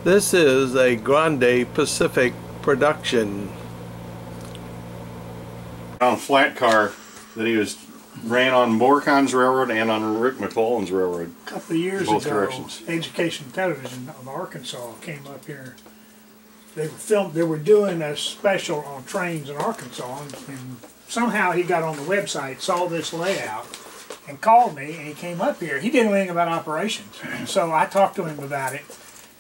This is a Grande Pacific production. On a flat car that he ran on Borcon's Railroad and on Rick McClellan's Railroad. A couple of years both ago, directions. Education Television of Arkansas came up here. They were doing a special on trains in Arkansas, and somehow he got on the website, saw this layout, and called me, and he came up here. He didn't know anything about operations, so I talked to him about it.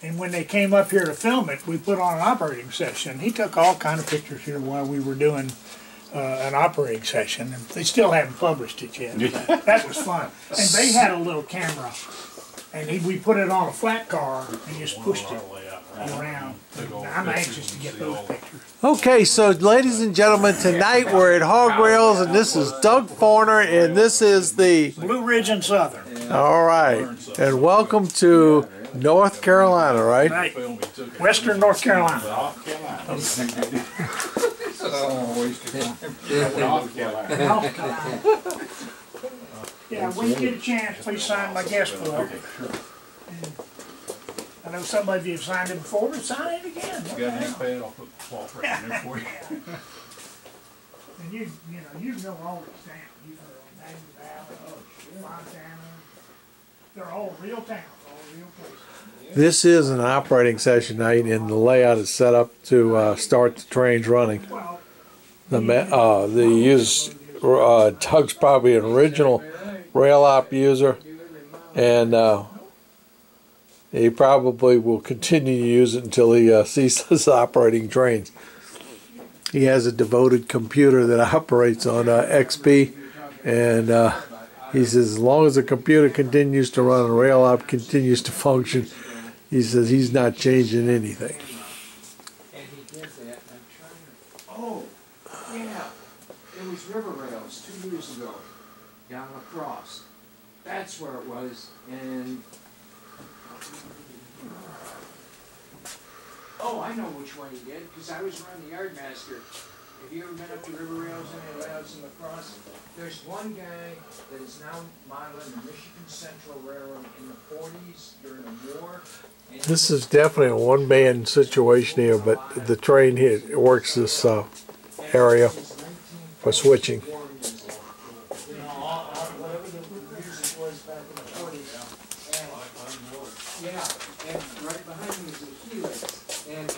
And when they came up here to film it, we put on an operating session. He took all kind of pictures here while we were doing an operating session, and they still haven't published it yet. That was fun. And they had a little camera, and we put it on a flat car and just pushed it around. I'm anxious to get those pictures. Okay, so ladies and gentlemen, tonight we're at HOGRAILS, and this is Doug Forner, and this is the Blue Ridge and Southern. All right, and welcome to North Carolina, right? Right. Western North Carolina. Yeah, when you get a chance, please sign my guest book. I know some of you have signed it before, but sign it again. You got an ink pad? I'll put the cloth right in there for you. And you know all these towns. You've heard of Maggie Valley, Montana. They're all real towns, all real places. This is an operating session night, and the layout is set up to start the trains running. Doug's probably an original rail op user, and he probably will continue to use it until he ceases operating trains. He has a devoted computer that operates on XP, and he says as long as the computer continues to run and rail op continues to function, he says he's not changing anything. Oh, yeah. It was River Rails 2 years ago, down across. That's where it was, and oh, I know which one he did, because I was running the Yardmaster. Have you ever been up to River Rails and layouts in La Crosse? There's one guy that is now modeling the Michigan Central Railroad in the 40s during the war. This is definitely a one-man situation here, but the train here works this area for switching. Yeah, and right behind me is a helix, and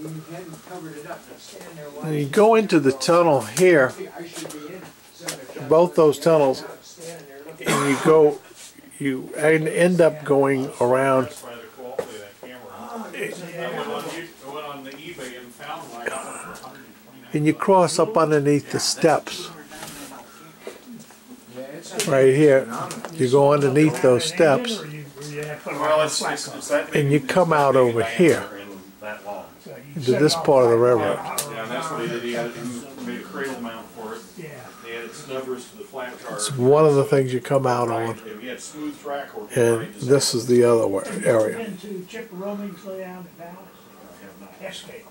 you hadn't covered it up. Stand there And you go into the tunnel here, both those tunnels, and you end up going around. And you cross up underneath the steps. Right here, you go underneath those steps, and you come out over here into this part of the railroad. Yeah, and that's what he did. He made a cradle mount for it. He added snubbers to the flat car. It's one of the things you come out on, He had smooth track work. and this is the other area. Into Chip Roming's layout in Dallas. Escape.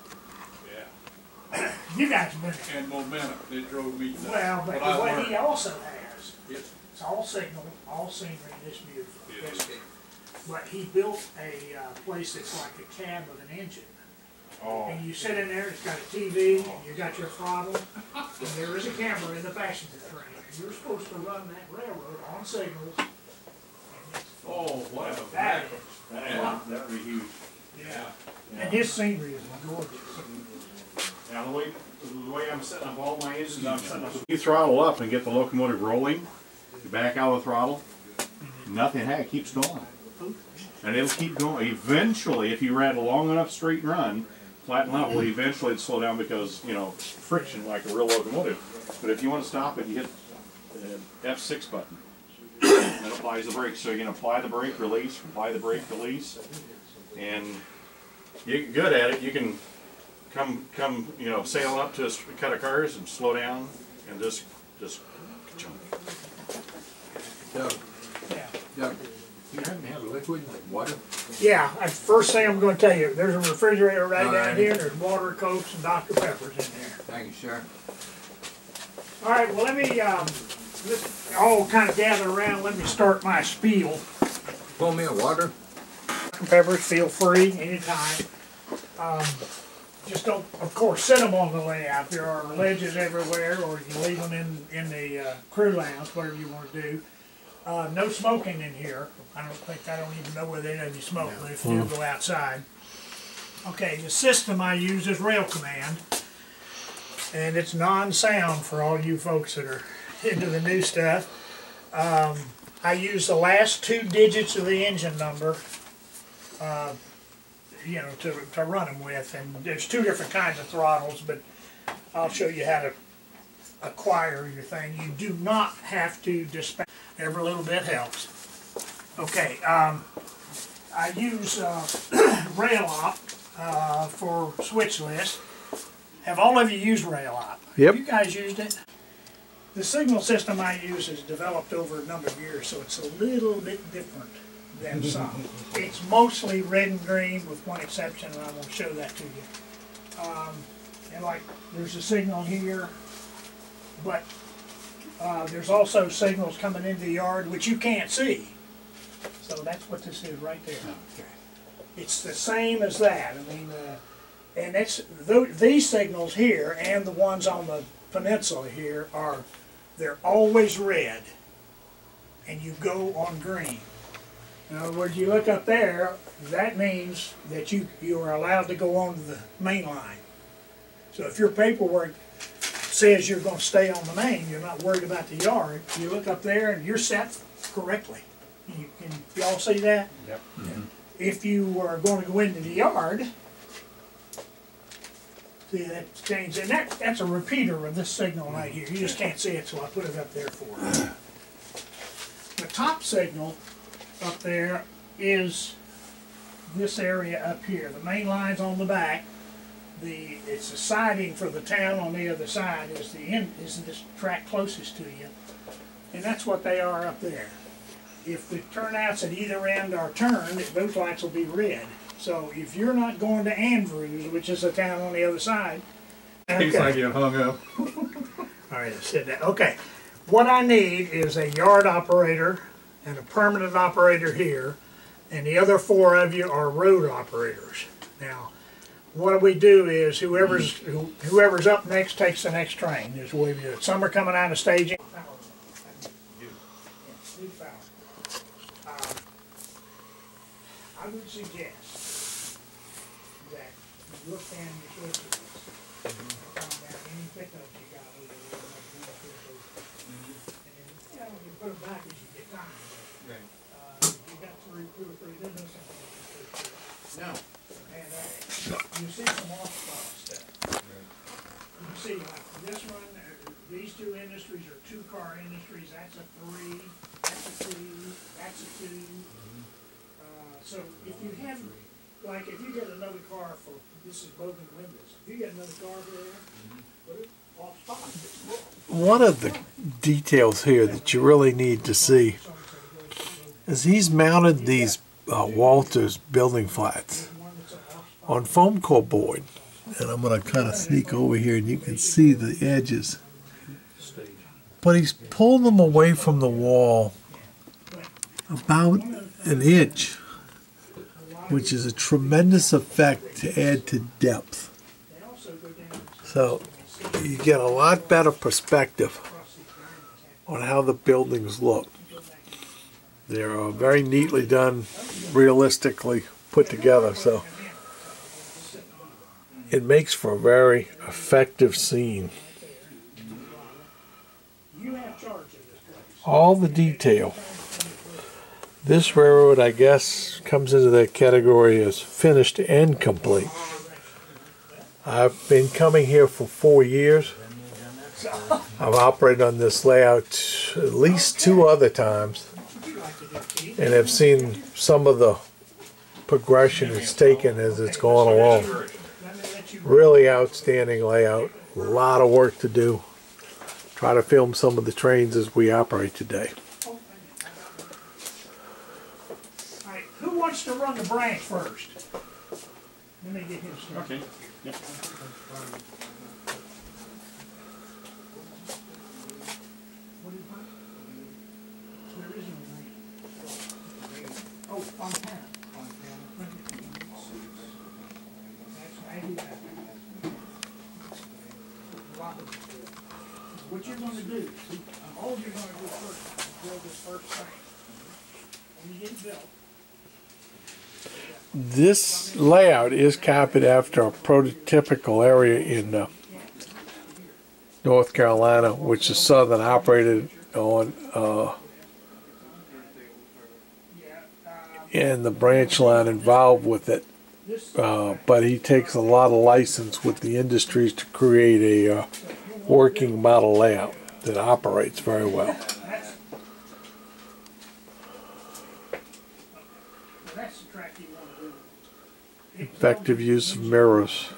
Yeah. You guys have been. And momentum. It drove me nuts. Well, but I what learned. he also has, Yes. it's all signal, all scenery, this beautiful. Yes. Escape. But he built a place that's like a cab of an engine. Oh. And you sit in there, it's got a TV, and you got your throttle, and there is a camera in the passenger train. And you're supposed to run that railroad on signals. And Oh, wow. that That would be huge. yeah. And his scenery is gorgeous. Now the way I'm setting up all my engines, I'm setting up. You throttle up and get the locomotive rolling. You back out of the throttle. Nothing. It keeps going, and it'll keep going. Eventually, if you ran a long enough straight run, flat and level, eventually it'd slow down because friction like a real locomotive. But if you want to stop it, you hit the F6 button. That applies the brake. So you can apply the brake, release, apply the brake, release, and you get good at it. You can come sail up to a cut of cars and slow down and just jump. Doug, Yeah. Doug, you happen to have liquid water? Yeah, first thing I'm going to tell you, there's a refrigerator right down here, and there's water, Cokes, and Dr. Peppers in there. Thank you, sir. All right, well, let me let's all kind of gather around. Let me start my spiel. Pour me a water. and peppers, feel free anytime. Just don't, of course, set them on the layout. There are ledges everywhere, or you can leave them in the crew lounge, whatever you want to do. No smoking in here. I don't even know whether there's any smoke, but if you go outside. Okay, the system I use is Rail Command, and it's non-sound for all you folks that are into the new stuff. I use the last 2 digits of the engine number, you know, to run them with, and there's 2 different kinds of throttles, but I'll show you how to acquire your thing. You do not have to dispatch. Every little bit helps. Okay, I use RailOp for switch list. Have all of you used RailOp? Yep. You guys used it? The signal system I use is developed over a number of years, so it's a little bit different than some. It's mostly red and green with one exception, and I'm going to show that to you. And like, there's a signal here, but there's also signals coming into the yard which you can't see. So that's what this is right there. Okay. It's the same as that. I mean, and it's these signals here and the ones on the peninsula here they're always red, and you go on green. In other words, you look up there, that means that you are allowed to go on to the main line. So if your paperwork says you're going to stay on the main, you're not worried about the yard, you look up there and you're set correctly. Can y'all see that? Yep. Mm-hmm. If you are going to go into the yard, see that's changed, and that's a repeater of this signal right here. You just can't see it, so I put it up there for you. The top signal up there is this area up here. The main line's on the back. It's the siding for the town on the other side is this track closest to you, and that's what they are up there. If the turnouts at either end are turned, those lights will be red. So if you're not going to Andrews, which is a town on the other side, Seems like you hung up. All right, I said that. Okay, what I need is a yard operator and a permanent operator here, and the other 4 of you are road operators. Now, what we do is whoever's up next takes the next train. Is the way we do it. Some are coming out of staging. I would suggest that you look down your switches and find out any pickups you got over there, and then you put them back as you get time. Right. You got 2 or 3, there's no something like this. No. And you see some off-spot stuff. Right. You see like this one, these 2 industries are 2-car industries, that's a 3, that's a 2, that's a 2. So if you have, like if you get another car for, this is broken windows, if you get another car there, put it off spot. One of the details here that you really need to see is he's mounted these Walters building flats on foam core board. And I'm going to kind of sneak over here and you can see the edges. But he's pulled them away from the wall about an inch, which is a tremendous effect to add to depth. So you get a lot better perspective on how the buildings look. They're very neatly done, realistically put together, so it makes for a very effective scene. All the detail. This railroad, I guess, comes into that category as finished and complete. I've been coming here for 4 years. I've operated on this layout at least 2 other times and have seen some of the progression it's taken as it's gone along. Really outstanding layout, a lot of work to do. Try to film some of the trains as we operate today. Who wants to run the branch first? Let me get him started. Okay. Yep. There is no branch. Oh, Fontana. what you're gonna do, all you're gonna do first is build this first train. When you get built, This layout is copied after a prototypical area in North Carolina, which is Southern operated on, and the branch line involved with it. But he takes a lot of license with the industries to create a working model layout that operates very well. that's the track you wanna do. Effective use of mirrors,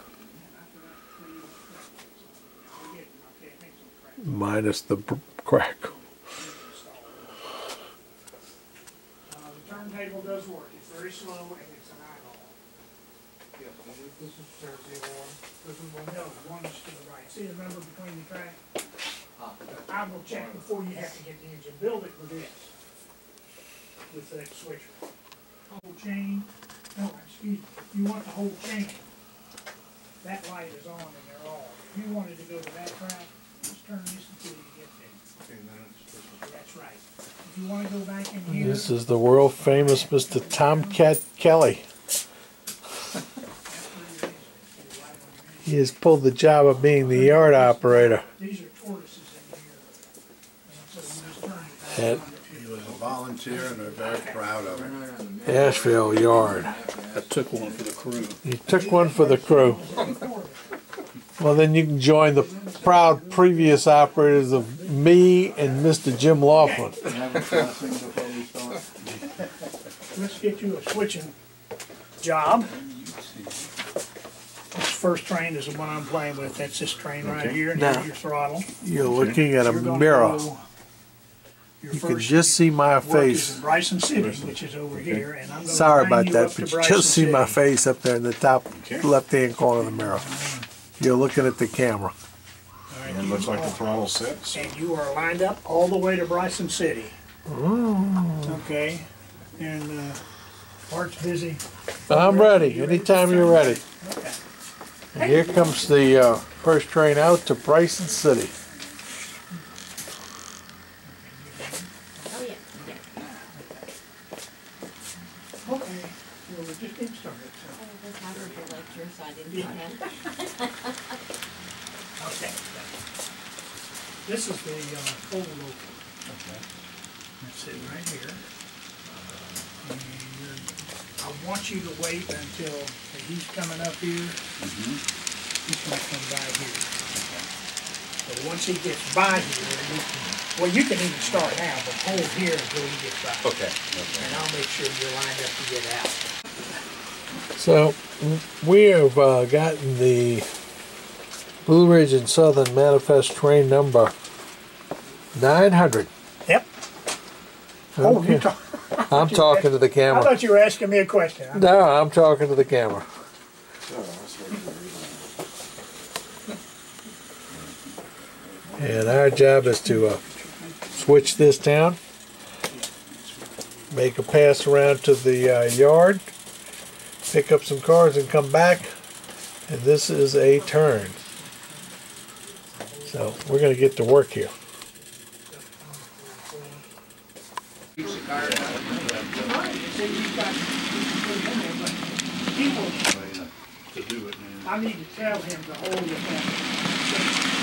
minus the crack. The turntable does work, it's very slow and it's an eyeball. This is turntable one. This is one. No, one is to the right, see the number between the track? I will check before you have to get the engine, build it with this, with that switcher. Whole chain, no, excuse me, if you want the whole chain, that light is on and they're all. If you wanted to go to that track, just turn this until you get there. Okay, and then it's this one. That's right. If you wanna go back in here. This is the world famous Mr. Tomcat Kelly. He has pulled the job of being the yard operator These are tortoises in here. And so you just turn it at back on. He was a volunteer and they're very proud of him. Asheville Yard. I took one for the crew. You took one for the crew. Well, then you can join the proud previous operators of me and Mr. Jim Laughlin. Let's get you a switching job. This first train is the one I'm playing with. That's this train right here, and Now- here's your throttle. You're looking at a You're gonna mirror. go- your You can first just see my work is face. in Bryson City, which is over here, and I'm gonna Sorry bring about you that, up to but you Bryson just see my City. face up there in the top left-hand corner of the mirror. You're looking at the camera. All right, And it looks like the throttle sets. and you are lined up all the way to Bryson City. Okay, and Art's busy. I'm ready. Anytime you're ready. Okay. And here comes the first train out to Bryson City. Okay, well, we're just getting started, so. Okay. This is the full local. That's it right here. And I want you to wait until he's coming up here. He's gonna come by here. So once he gets by here, you can, well, you can even start now, but hold here until he gets by. Okay. And I'll make sure you're lined up to get out. So we have gotten the Blue Ridge and Southern Manifest train number 900. Yep. Oh, Okay. you talk. I'm talking to the I camera. thought you were asking me a question. No, I'm talking to the camera. And our job is to switch this down, make a pass around to the yard, pick up some cars and come back, and this is a turn. So we're going to get to work here. To do it, man. I need to tell him to hold it back.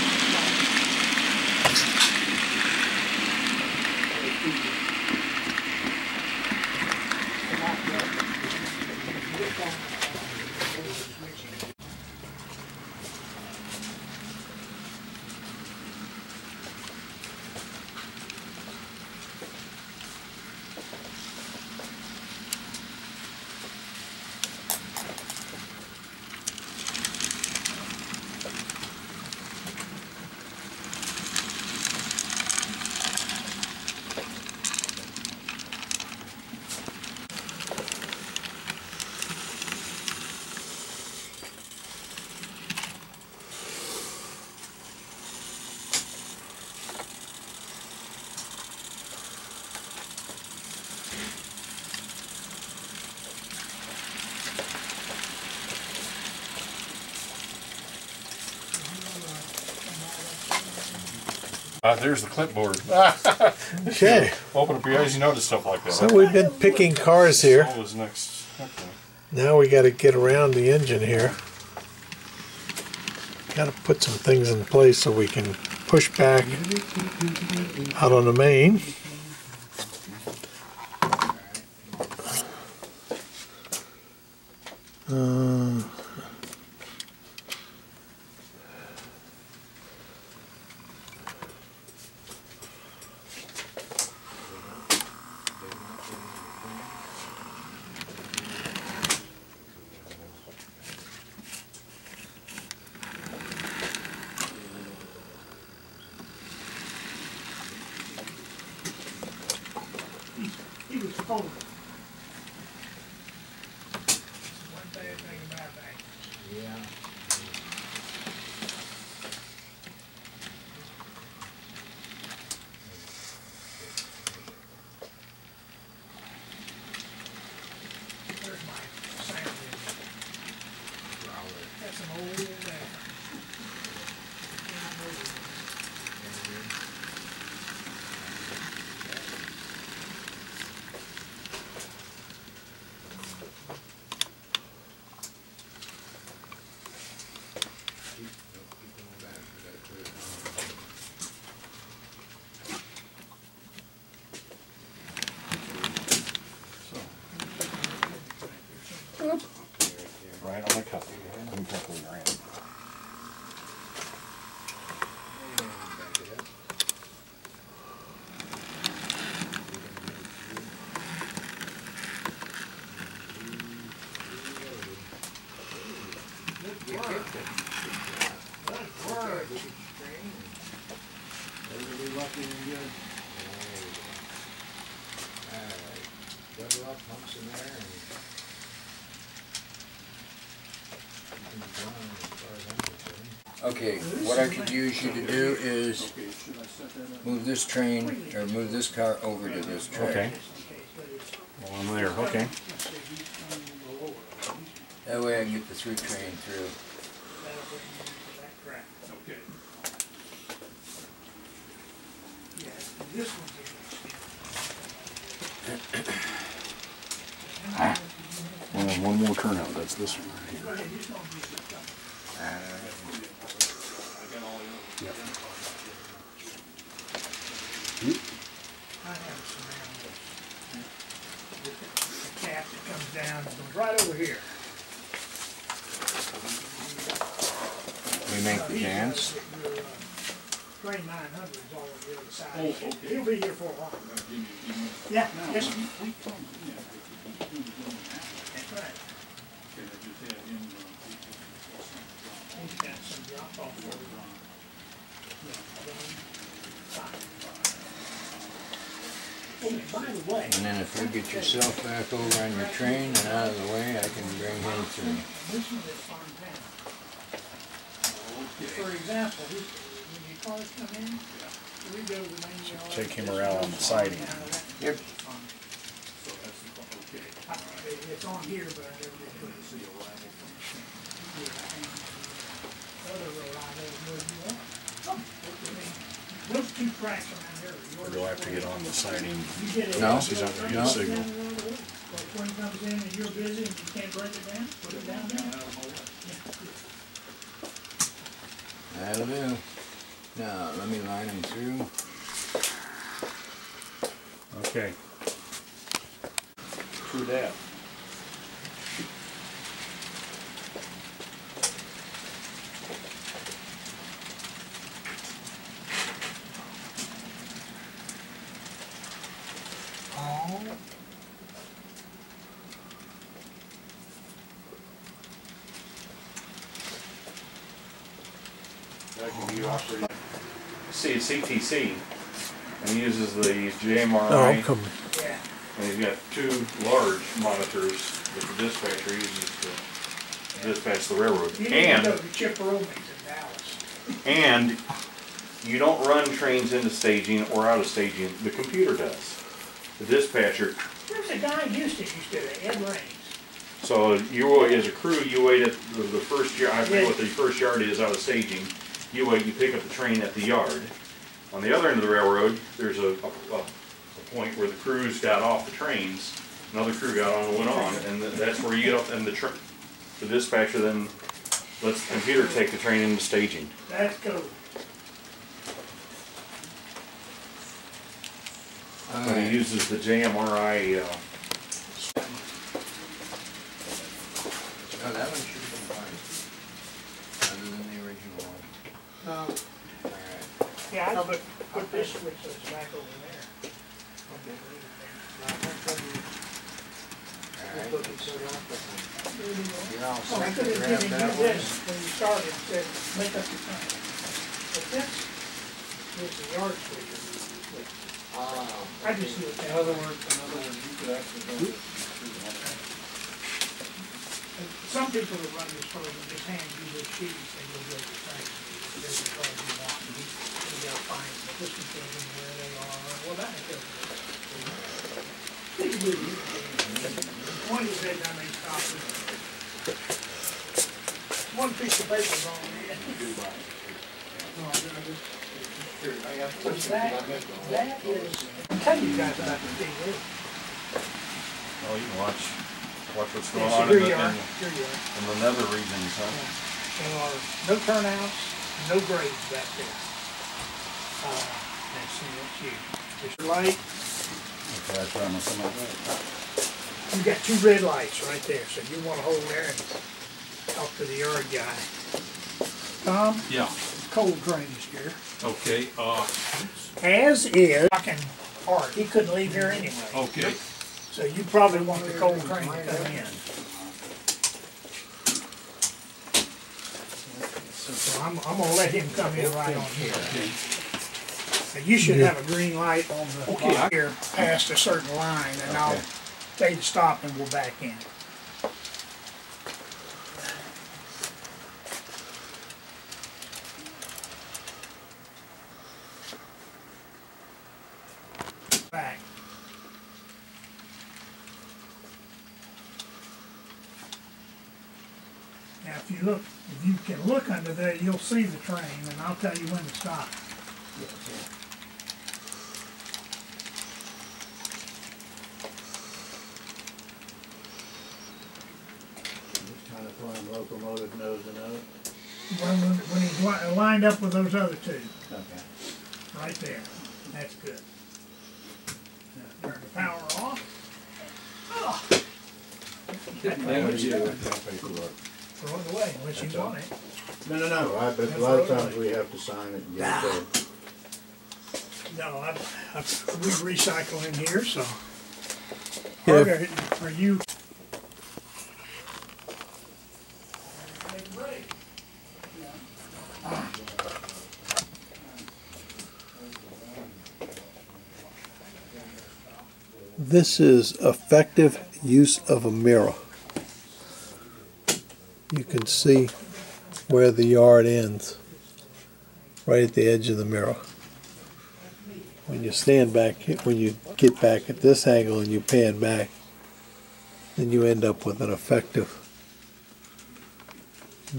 There's the clipboard. Okay, Open up your eyes, you notice stuff like that. so we've been picking cars here. What was next? Okay. Now we got to get around the engine here. Got to put some things in place so we can push back out on the main. He was cold. One bad thing about that. Yeah. There's my sound engine. That's an old Right on the cup. I'm careful your hand. Double up, pumps in there, and okay, what I could use you to do is move this train, or move this car over to this train. Okay. Well, I'm there. Okay. That way I can get the through train through. Well, one more turnout. That's this one right here. Yep. the cap that comes down and goes right over here. We make the dance. Train 900 is all on the other side. Oh, okay. He'll be here for a while. Yeah, yes. That's right. He's got some drop off for by the way. And then if you get yourself back over on your train and out of the way, I can bring him through. This one is farm town. For example, when your cars come in, we go to the main yard. Take him around on the siding. Yep. It's on here, but I never did put it. Other road I never moved you up. Those two tracks around here. Or do I have to get on the siding? No. He's not going to get a signal. But when it comes in and you're busy and you can't break it down, put it down there. That'll do. Now, let me line him through. Okay. True that. That can be operated. See, CTC, and he uses the Oh, JMRI, I'm coming. Yeah. and he's got two large monitors that the dispatcher uses to dispatch the railroad. You need to And go to Chip Romans in Dallas. And you don't run trains into staging or out of staging. The computer does. The dispatcher. There's a guy in Houston used to, Ed Raines. So you, as a crew, you wait at the first yard. I forget what the first yard is out of staging. You wait. You pick up the train at the yard, On the other end of the railroad, there's a point where the crews got off the trains, another crew got on and went on, and that's where you get off, and the dispatcher then lets the computer take the train into staging. That's cool. But he uses the JMRI. Oh, that one should be fine. Other than the original one. No. Alright. Yeah, I put this switch that's back over there. Alright. You're all Oh, I set could to have grab given that you one. this when you started, said, make up your time. But this is the yard switcher. I just do it that In other way. words, you could actually go through the whole thing. Some people that run this program just hand you the sheets and you'll go to things. There's the card you want, and you gotta find, but this one tells them where they are, well, that makes it. One is that I may stop it. One piece of paper is on there. That is, I'll tell you guys about the TV. Oh, you can watch what's going Yeah, on so here in you are, the here you are. nether regions, huh? There are no turnouts, no grades back there. Let's see, that's you. There's your light. Okay, I try my some of that. You got two red lights right there, so you want to hold there and talk to the yard guy. Tom, Yeah, cold drainage here. okay, As is fucking Art, he couldn't leave here anyway. okay. So you probably want the cold drain to come in. So I'm gonna let him come in right on here. Now, you should have a green light on the block here past a certain line, and I'll say to stop and we'll back in. Back. Now, if you can look under there, you'll see the train, and I'll tell you when to stop. Just kind of flying locomotive nose to nose. When he's lined up with those other two, Okay. right there. That's good. Now, turn the power off. Throw it away unless you want it. No, but a lot of times we have to sign it and get it paid. No, we recycle in here, so. Yeah. Harger, are you? This is effective use of a mirror. You can see where the yard ends, right at the edge of the mirror. When you stand back, when you get back at this angle and you pan back, then you end up with an effective,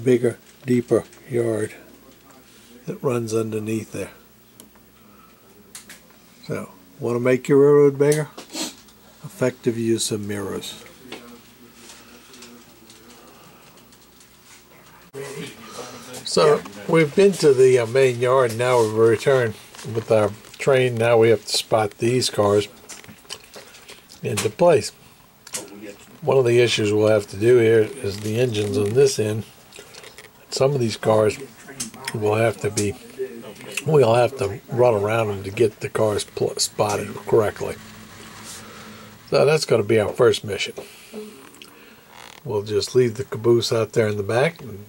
bigger, deeper yard that runs underneath there. So, want to make your railroad bigger? Effective use of mirrors. So we've been to the main yard, now we've returned with our train. Now we have to spot these cars into place. One of the issues we'll have to do here is the engines on this end. Some of these cars will have to run around them to get the cars spotted correctly. So that's going to be our first mission. We'll just leave the caboose out there in the back and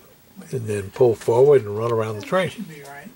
then pull forward and run around the train. Should be all right.